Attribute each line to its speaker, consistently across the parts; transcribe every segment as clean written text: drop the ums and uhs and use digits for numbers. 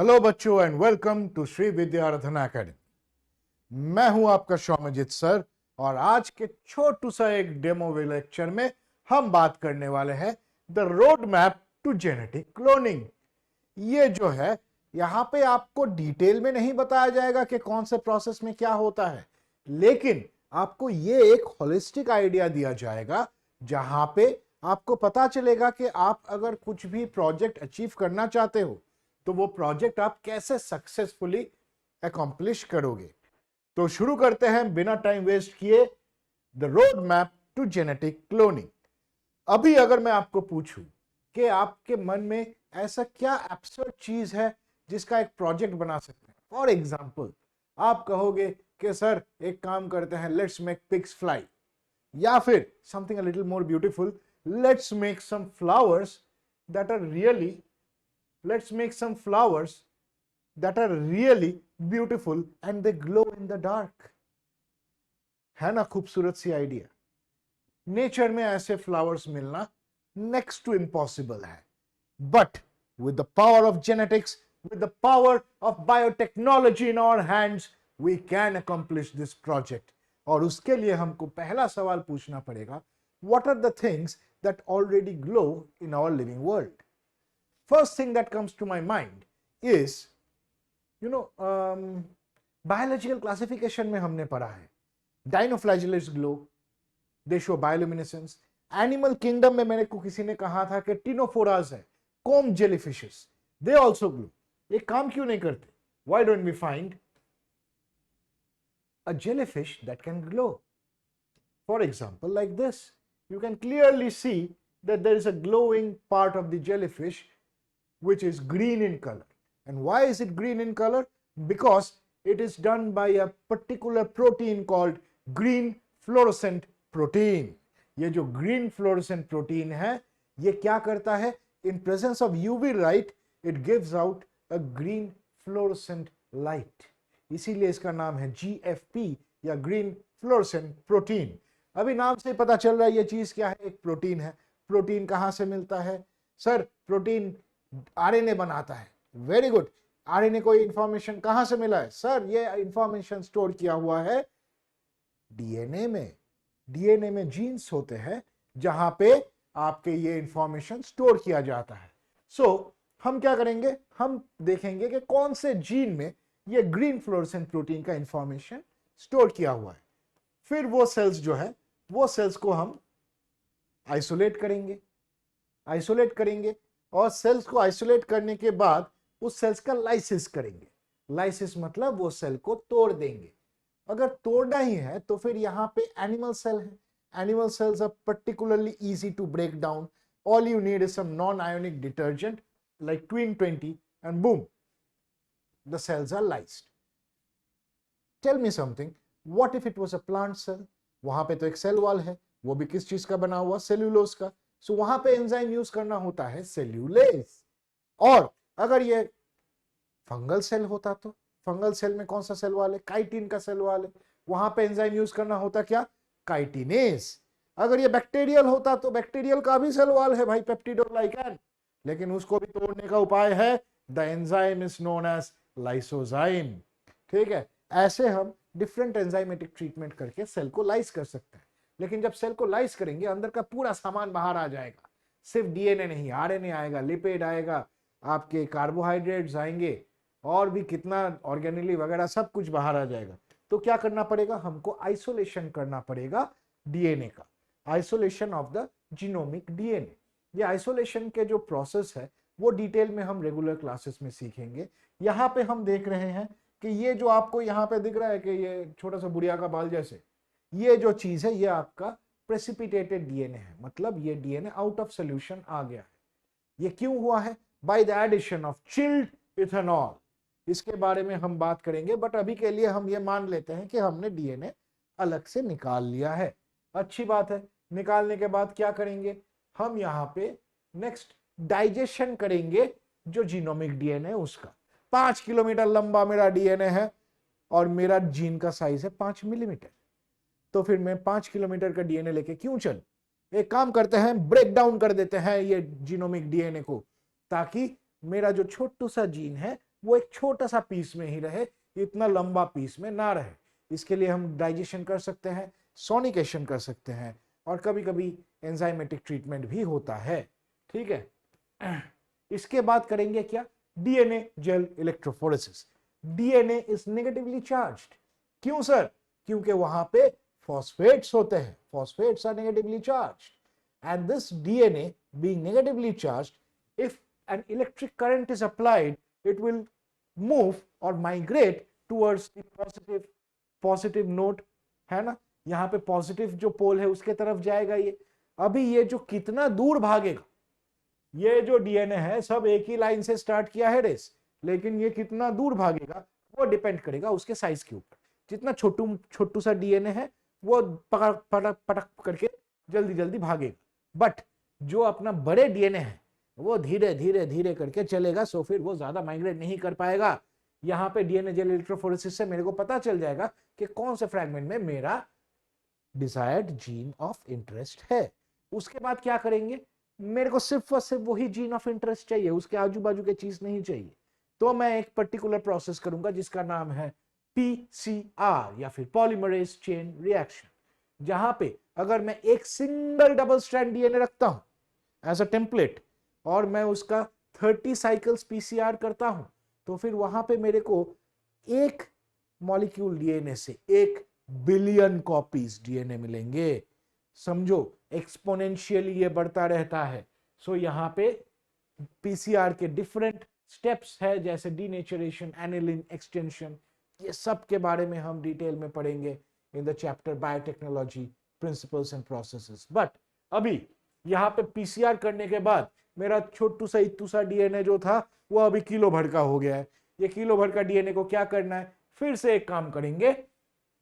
Speaker 1: Hello बच्चों and welcome to Shri Vidyaradhana academy. मैं हूं आपका सौम्यजीत सर और आज के छोटू सा एक डेमो लेक्चर में हम बात करने वाले हैं the road map to genetic cloning. ये जो है यहां पे आपको डिटेल में नहीं बताया जाएगा कि कौन से प्रोसेस में क्या होता है, लेकिन आपको ये एक होलिस्टिक आइडिया दिया जाएगा जहां पे आपको पता चलेगा कि आप अगर कुछ भी प्रोजेक्ट अचीव करना चाहते हो तो वो प्रोजेक्ट आप कैसे सक्सेसफुली अकॉम्प्लिश करोगे। तो शुरू करते हैं बिना टाइम वेस्ट किए the road map to genetic cloning. अभी अगर मैं आपको पूछूं कि आपके मन में ऐसा क्या एब्सर्ड चीज है जिसका एक प्रोजेक्ट बना सकते हैं, फॉर एग्जाम्पल आप कहोगे कि सर एक काम करते हैं, लेट्स मेक पिग्स फ्लाई, या फिर something a little more beautiful, let's make some flowers that are really let's make some flowers that are really beautiful and they glow in the dark। है ना खूबसूरत सी idea. Nature में ऐसे flowers मिलना next to impossible है, but with the power of genetics, with the power of biotechnology in our hands, we can accomplish this project। और उसके लिए हमको पहला सवाल पूछना पड़ेगा, what are the things that already glow in our living world? First thing that comes to my mind is, biological classification में हमने पढ़ा है डाइनोफ्लैजिलेट्स ग्लो, दे शो बायोल्यूमिनेसेंस। एनिमल किंगडम में मेरे को किसी ने कहा था कि टिनोफोरास है, comb jellyfishes, they also glow. एक काम क्यों नहीं करते? Why don't we find a jellyfish that can glow? For example like this, you can clearly see that there is a glowing part of the jellyfish which is green in color. And why is it green in color? Because it is done by a particular protein called green fluorescent protein। ये जो green fluorescent protein है, ये क्या करता है? In presence of UV light, it gives out a green fluorescent light। इसीलिए इसका नाम है GFP या green fluorescent protein। अभी नाम से पता चल रहा है ये चीज क्या है, एक प्रोटीन है। प्रोटीन कहां से मिलता है? सर प्रोटीन आरएनए बनाता है। Very good. आरएनए को इंफॉर्मेशन कहां से मिला है? सर ये इंफॉर्मेशन स्टोर किया हुआ है डीएनए में। डीएनए में जीन्स होते हैं जहां पे आपके ये इंफॉर्मेशन स्टोर किया जाता है। सो हम क्या करेंगे, हम देखेंगे कि कौन से जीन में ये ग्रीन फ्लोरोसेंट प्रोटीन का इंफॉर्मेशन स्टोर किया हुआ है। फिर वो सेल्स जो है, वो सेल्स को हम आइसोलेट करेंगे और सेल्स को आइसोलेट करने के बाद उस सेल्स का लाइसिस करेंगे। लाइसिस मतलब वो सेल को तोड़ देंगे। अगर तोड़ना ही है तो फिर यहां पे एनिमल सेल है। Animal cells are particularly easy to break down. All you need is some non ionic detergent like Twin 20 and boom, the cells are lysed. Tell me something, what if it was a plant cell? वहां पे तो एक cell wall है, वो भी किस चीज का बना हुआ? सेल्यूलोज का। सो वहां पे एंजाइम यूज करना होता है सेल्यूलेज। और अगर ये फंगल सेल होता तो फंगल सेल में कौन सा सेल वॉल है? काइटिन का सेल वॉल है। वहां पे एंजाइम यूज करना होता क्या? काइटिनेज। अगर ये बैक्टीरियल होता तो बैक्टीरियल का भी सेल वॉल है भाई, पेप्टिडोग्लाइकन, लेकिन उसको भी तोड़ने का उपाय है, the enzyme is known as lysozyme. ठीक है, ऐसे हम डिफरेंट एंजाइमेटिक ट्रीटमेंट करके सेल को लाइस कर सकते हैं। लेकिन जब सेल को लाइस करेंगे अंदर का पूरा सामान बाहर आ जाएगा। सिर्फ डीएनए नहीं, आरएनए आएगा, लिपिड आएगा, आपके कार्बोहाइड्रेट्स आएंगे और भी कितना ऑर्गेनेली वगैरह सब कुछ बाहर आ जाएगा। तो क्या करना पड़ेगा? हमको आइसोलेशन करना पड़ेगा डीएनए का, isolation of the genomic DNA. ये आइसोलेशन के जो प्रोसेस है वो डिटेल में हम रेगुलर क्लासेस में सीखेंगे। यहां पे हम देख रहे हैं कि ये जो आपको यहाँ पे दिख रहा है कि ये छोटा सा बुढ़िया का बाल जैसे, ये जो चीज है ये आपका प्रेसिपिटेटेड डीएनए है, मतलब ये डीएनए आउट ऑफ सोल्यूशन आ गया है। ये क्यों हुआ है? By the addition of chilled ethanol. इसके बारे में हम बात करेंगे, बट अभी के लिए हम ये मान लेते हैं कि हमने डीएनए अलग से निकाल लिया है। अच्छी बात है। निकालने के बाद क्या करेंगे हम? यहाँ पे नेक्स्ट डाइजेशन करेंगे जो जीनोमिक डीएनए उसका। 5 किलोमीटर लंबा मेरा डीएनए है और मेरा जीन का साइज है 5 मिलीमीटर। तो फिर मैं 5 किलोमीटर का डीएनए लेके क्यों चल? एक काम करते हैं, ब्रेक डाउन कर देते हैं ये जीनोमिक डीएनए को, ताकि मेरा जो छोटू सा जीन है वो एक छोटा सा पीस में ही रहे, इतना लंबा पीस में ना रहे। इसके लिए हम डाइजेशन कर सकते हैं, सोनिकेशन कर सकते हैं, और कभी कभी एंजाइमेटिक ट्रीटमेंट भी होता है। ठीक है, इसके बाद करेंगे क्या, DNA gel electrophoresis. DNA is negatively charged. क्यों सर? क्योंकि वहां पे फॉस्फेट्स होते हैं, phosphates are negatively charged, and this DNA being negatively charged, if an electric current is applied, it will move or migrate towards the positive node, है ना, यहां पे पॉजिटिव जो पोल है उसके तरफ जाएगा ये। अभी ये जो कितना दूर भागेगा, ये जो डीएनए है सब एक ही लाइन से स्टार्ट किया है रेस, लेकिन ये कितना दूर भागेगा वो डिपेंड करेगा उसके साइज के ऊपर। जितना छोटू सा डीएनए है वो पटक पटक पटक करके जल्दी जल्दी भागेगा, बट जो अपना बड़े डीएनए है वो धीरे धीरे धीरे करके चलेगा, सो फिर वो ज्यादा माइग्रेट नहीं कर पाएगा। यहाँ पे डीएनए जेल इलेक्ट्रोफोरेसिस से मेरे को पता चल जाएगा कि कौन से फ्रैगमेंट में मेरा डिजायर्ड जीन ऑफ इंटरेस्ट है। उसके बाद क्या करेंगे, मेरे को सिर्फ और सिर्फ वही जीन ऑफ इंटरेस्ट चाहिए, उसके आजू बाजू के चीज नहीं चाहिए। तो मैं एक पर्टिकुलर प्रोसेस करूंगा जिसका नाम है पीसीआर या फिर पॉलीमरेज चेन रिएक्शन, जहां पे अगर मैं एक सिंगल डबल स्ट्रैंड डीएनए रखता हूं एज अ टेम्पलेट और मैं उसका 30 साइकिल्स पीसीआर करता हूं, तो फिर वहां पे मेरे को एक मॉलिक्यूल डीएनए से 1 बिलियन कॉपीज डीएनए मिलेंगे। समझो एक्सपोनेंशियली ये बढ़ता रहता है। सो यहां पे पीसीआर के डिफरेंट स्टेप्स है, जैसे डीनेचरेशन, एनिलिन एक्सटेंशन, ये सब के बारे में हम डिटेल में पढ़ेंगे in the chapter biotechnology principles and processes. But अभी यहाँ पे पीसीआर करने के बाद मेरा छोटू सा इत्तू सा डीएनए जो था वो अभी किलो भर का हो गया है। ये किलो भर का डीएनए को क्या करना है, फिर से एक काम करेंगे,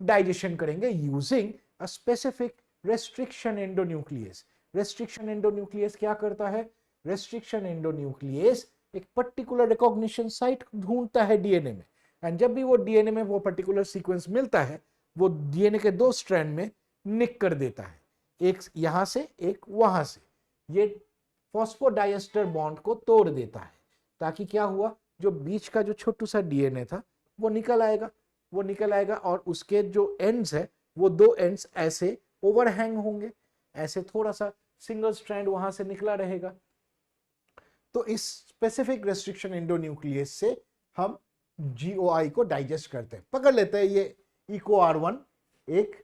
Speaker 1: डाइजेशन करेंगे using a specific restriction endonuclease. Restriction endonuclease क्या करता है, रेस्ट्रिक्शन एंडोन्यूक्लियस एक पर्टिकुलर रिकॉग्निशन साइट ढूंढता है डीएनए में, एंड जब भी वो डीएनए में वो पर्टिकुलर सीक्वेंस मिलता है वो डीएनए के 2 स्ट्रैंड में निक कर देता है, एक यहां से एक वहां से। ये फॉस्फोडाइएस्टर बॉन्ड को तोड़ देता है, ताकि क्या हुआ, जो बीच का जो छोटू सा डीएनए था वो निकल आएगा, और उसके जो एंड्स है वो 2 एंड्स ऐसे ओवरहैंग होंगे, ऐसे थोड़ा सा सिंगल स्ट्रैंड वहां से निकला रहेगा। तो इस स्पेसिफिक रेस्ट्रिक्शन एंडोन्यूक्लियस से हम जीओआई को डाइजेस्ट करते हैं। पकड़ लेते हैं ये EcoR1 एक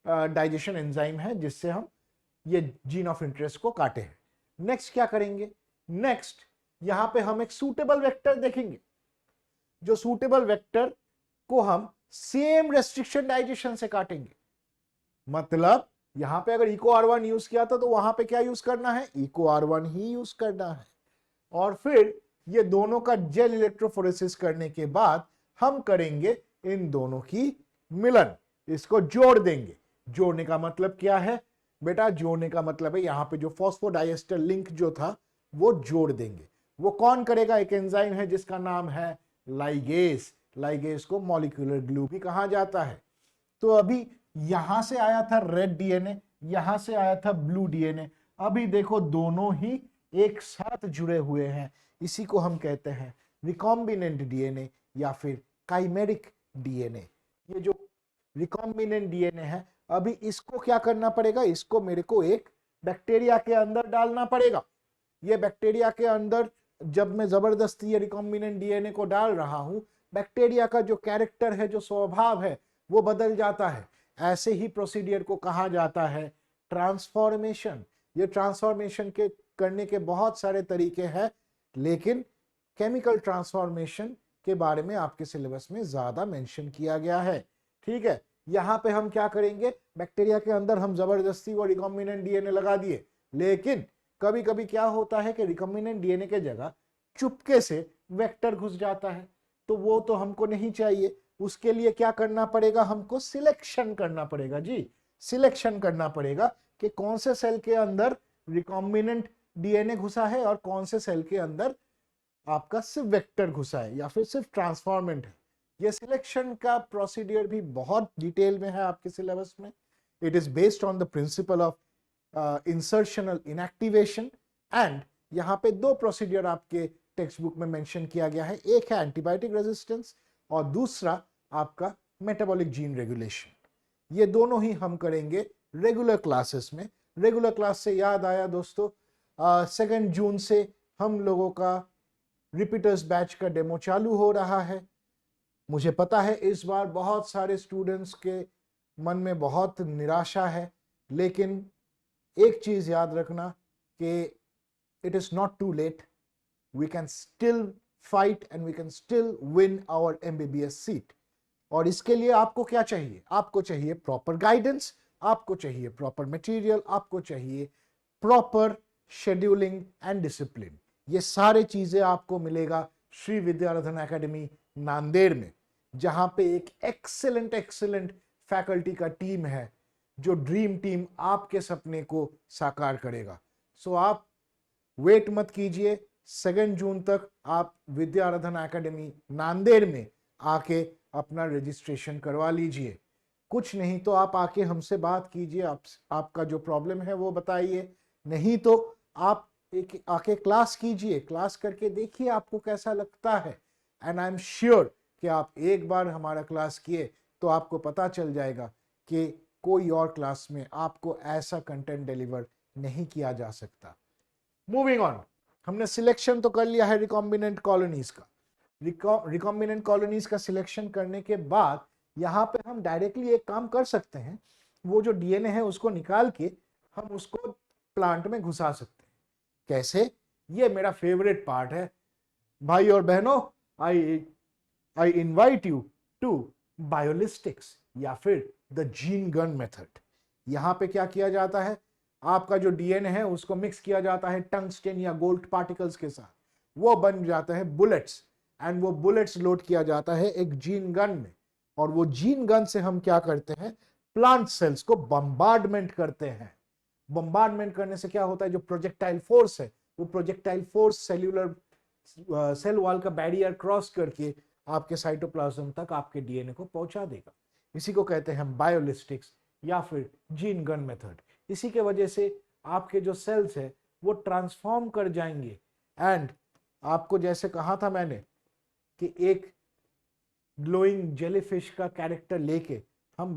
Speaker 1: डाइजेशन एंजाइम है जिससे हम ये जीन ऑफ इंटरेस्ट को काटे हैं। नेक्स्ट क्या करेंगे, नेक्स्ट यहां पे हम एक सूटेबल वेक्टर देखेंगे, जो सूटेबल वेक्टर को हम सेम रेस्ट्रिक्शन डाइजेशन से काटेंगे। मतलब यहां पे अगर EcoR1 यूज किया था तो वहां पे क्या यूज करना है, EcoR1 ही यूज करना है। और फिर ये दोनों का जेल इलेक्ट्रोफोरेसिस करने के बाद हम करेंगे इन दोनों की मिलन, इसको जोड़ देंगे। जोड़ने का मतलब क्या है बेटा, जोड़ने का मतलब है यहां पे जो फॉस्फोडाइएस्टर लिंक जो था वो जोड़ देंगे। वो कौन करेगा, एक एंजाइम है जिसका नाम है लाइगेस। लाइगेस को मॉलिक्यूलर ग्लू भी कहा जाता है। तो अभी यहां से आया था रेड डीएनए, यहां से आया था ब्लू डीएनए, अभी देखो दोनों ही एक साथ जुड़े हुए हैं, इसी को हम कहते हैं रिकॉम्बिनेंट डीएनए या फिर काइमेरिक डीएनए। ये जो रिकॉम्बिनेंट डीएनए है, अभी इसको क्या करना पड़ेगा, इसको मेरे को एक बैक्टीरिया के अंदर डालना पड़ेगा। ये बैक्टीरिया के अंदर जब मैं जबरदस्ती ये रिकॉम्बिनेंट डीएनए को डाल रहा हूं, बैक्टीरिया का जो कैरेक्टर है, जो स्वभाव है, वो बदल जाता है। ऐसे ही प्रोसीडियर को कहा जाता है ट्रांसफॉर्मेशन। ये ट्रांसफॉर्मेशन के करने के बहुत सारे तरीके हैं, लेकिन केमिकल ट्रांसफॉर्मेशन के बारे में आपके सिलेबस में ज्यादा मेंशन किया गया है। ठीक है, यहां पे हम क्या करेंगे, बैक्टीरिया के अंदर हम जबरदस्ती वो रिकॉम्बिनेंट डीएनए लगा दिए, लेकिन कभी कभी क्या होता है कि रिकॉम्बिनेंट डीएनए के जगह चुपके से वेक्टर घुस जाता है, तो वो तो हमको नहीं चाहिए। उसके लिए क्या करना पड़ेगा, हमको सिलेक्शन करना पड़ेगा जी, सिलेक्शन करना पड़ेगा कि कौन से सेल के अंदर रिकॉम्बिनेंट डीएनए घुसा है और कौन से सेल के अंदर आपका सिर्फ वेक्टर घुसा है या फिर सिर्फ ट्रांसफॉर्मेंट है। ये सिलेक्शन का प्रोसीडियर भी बहुत डिटेल में है आपके सिलेबस में। It is based on the principle of insertional inactivation, and यहाँ पे 2 प्रोसीडियर आपके टेक्स्ट बुक में मेंशन किया गया है। एक है एंटीबायोटिक रेजिस्टेंस और दूसरा आपका मेटाबॉलिक जीन रेगुलेशन। ये दोनों ही हम करेंगे रेगुलर क्लासेस में। रेगुलर क्लास से याद आया दोस्तों, 2 जून से हम लोगों का रिपीटर्स बैच का डेमो चालू हो रहा है। मुझे पता है इस बार बहुत सारे स्टूडेंट्स के मन में बहुत निराशा है, लेकिन एक चीज याद रखना कि it is not too late, we can still fight and we can still win our MBBS seat. और इसके लिए आपको क्या चाहिए? आपको चाहिए प्रॉपर गाइडेंस, आपको चाहिए प्रॉपर मटेरियल, आपको चाहिए प्रॉपर शेड्यूलिंग एंड डिसिप्लिन। ये सारे चीजें आपको मिलेगा श्री विद्याराधन एकेडमी नांदेड़ में, जहां पे एक एक्सेलेंट फैकल्टी का टीम है जो ड्रीम टीम आपके सपने को साकार करेगा। सो आप वेट मत कीजिए, 2 जून तक आप विद्याराधन एकेडमी नांदेड़ में आके अपना रजिस्ट्रेशन करवा लीजिए। कुछ नहीं तो आप आके हमसे बात कीजिए, आपका जो प्रॉब्लम है वो बताइए, नहीं तो आप एक आके क्लास कीजिए, क्लास करके देखिए आपको कैसा लगता है। एंड आई एम श्योर कि आप एक बार हमारा क्लास किए तो आपको पता चल जाएगा कि कोई और क्लास में आपको ऐसा कंटेंट डिलीवर नहीं किया जा सकता। मूविंग ऑन, हमने सिलेक्शन तो कर लिया है रिकॉम्बिनेंट कॉलोनीज का। रिकॉम्बिनेंट कॉलोनीज का सिलेक्शन करने के बाद यहाँ पे हम डायरेक्टली एक काम कर सकते हैं, वो जो डीएनए है उसको निकाल के हम उसको प्लांट में घुसा सकते हैं। कैसे? ये मेरा फेवरेट पार्ट है भाई और बहनों। I invite you to biolistics या फिर द जीन गन मेथड। यहां पे क्या किया जाता है, आपका जो डीएनए है उसको मिक्स किया जाता है टंगस्टेन या गोल्ड पार्टिकल्स के साथ, वो बन जाता है बुलेट्स, एंड वो बुलेट्स लोड किया जाता है एक जीन गन में, और वो जीन गन से हम क्या करते हैं, प्लांट सेल्स को बम्बार्डमेंट करते हैं। बम्बार्डमेंट करने से क्या होता है, जो प्रोजेक्टाइल फोर्स है वो projectile force cellular cell wall का बैरियर क्रॉस करके आपके साइटोप्लाज्म तक आपके डीएनए को पहुंचा देगा। इसी को कहते हैं बायोलिस्टिक्स या फिर जीन गन मेथड। इसी के वजह से आपके जो सेल्स है वो ट्रांसफॉर्म कर जाएंगे, एंड आपको जैसे कहा था मैंने कि एक ग्लोइंग जेलीफिश का कैरेक्टर लेके हम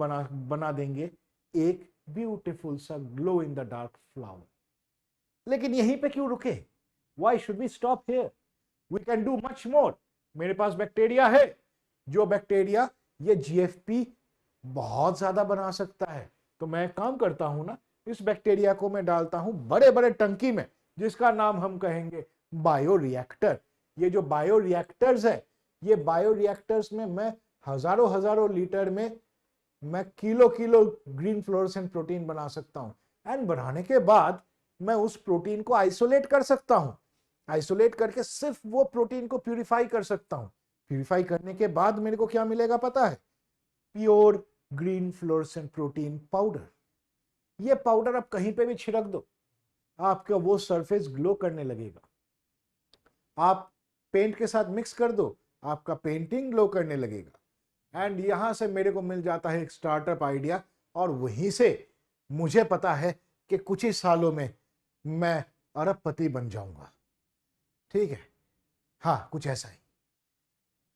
Speaker 1: बना देंगे एक ब्यूटीफुल सा glow in the dark flower. लेकिन यहीं पे क्यों रुके? Why should we stop here? We can do much more. मेरे पास बैक्टीरिया है, जो बैक्टीरिया ये जीएफपी बहुत ज्यादा बना सकता है। तो मैं काम करता हूं ना, इस बैक्टीरिया को मैं डालता हूं बड़े बड़े टंकी में, जिसका नाम हम कहेंगे बायोरिएक्टर। ये जो बायोरिएक्टर्स है, ये बायोरिएक्टर्स में मैं हजारों लीटर में मैं किलो ग्रीन फ्लोरोसेंट प्रोटीन बना सकता हूं। एंड बनाने के बाद मैं उस प्रोटीन को आइसोलेट कर सकता हूं। आइसोलेट करके सिर्फ वो प्रोटीन को प्यूरिफाई कर सकता हूं। प्यूरिफाई करने के बाद मेरे को क्या मिलेगा पता है? Pure green fluorescent protein powder. ये पाउडर आप कहीं पे भी छिड़क दो, आपका वो सरफेस ग्लो करने लगेगा। आप पेंट के साथ मिक्स कर दो, आपका पेंटिंग ग्लो करने लगेगा। एंड यहां से मेरे को मिल जाता है एक स्टार्टअप आइडिया, और वहीं से मुझे पता है कि कुछ ही सालों में मैं अरबपति बन जाऊंगा। ठीक है, हाँ कुछ ऐसा ही।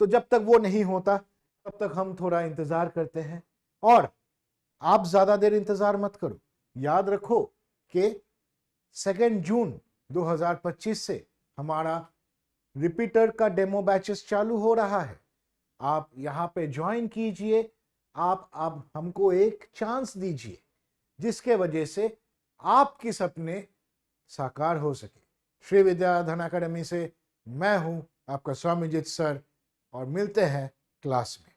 Speaker 1: तो जब तक वो नहीं होता तब तक हम थोड़ा इंतजार करते हैं, और आप ज्यादा देर इंतजार मत करो। याद रखो कि 2 जून 2025 से हमारा रिपीटर का डेमो बैचेस चालू हो रहा है। आप यहां पे ज्वाइन कीजिए। आप हमको एक चांस दीजिए जिसके वजह से आपके सपने साकार हो सके। श्री विद्याधन एकेडमी से मैं हूं आपका स्वामीजीत सर, और मिलते हैं क्लास में।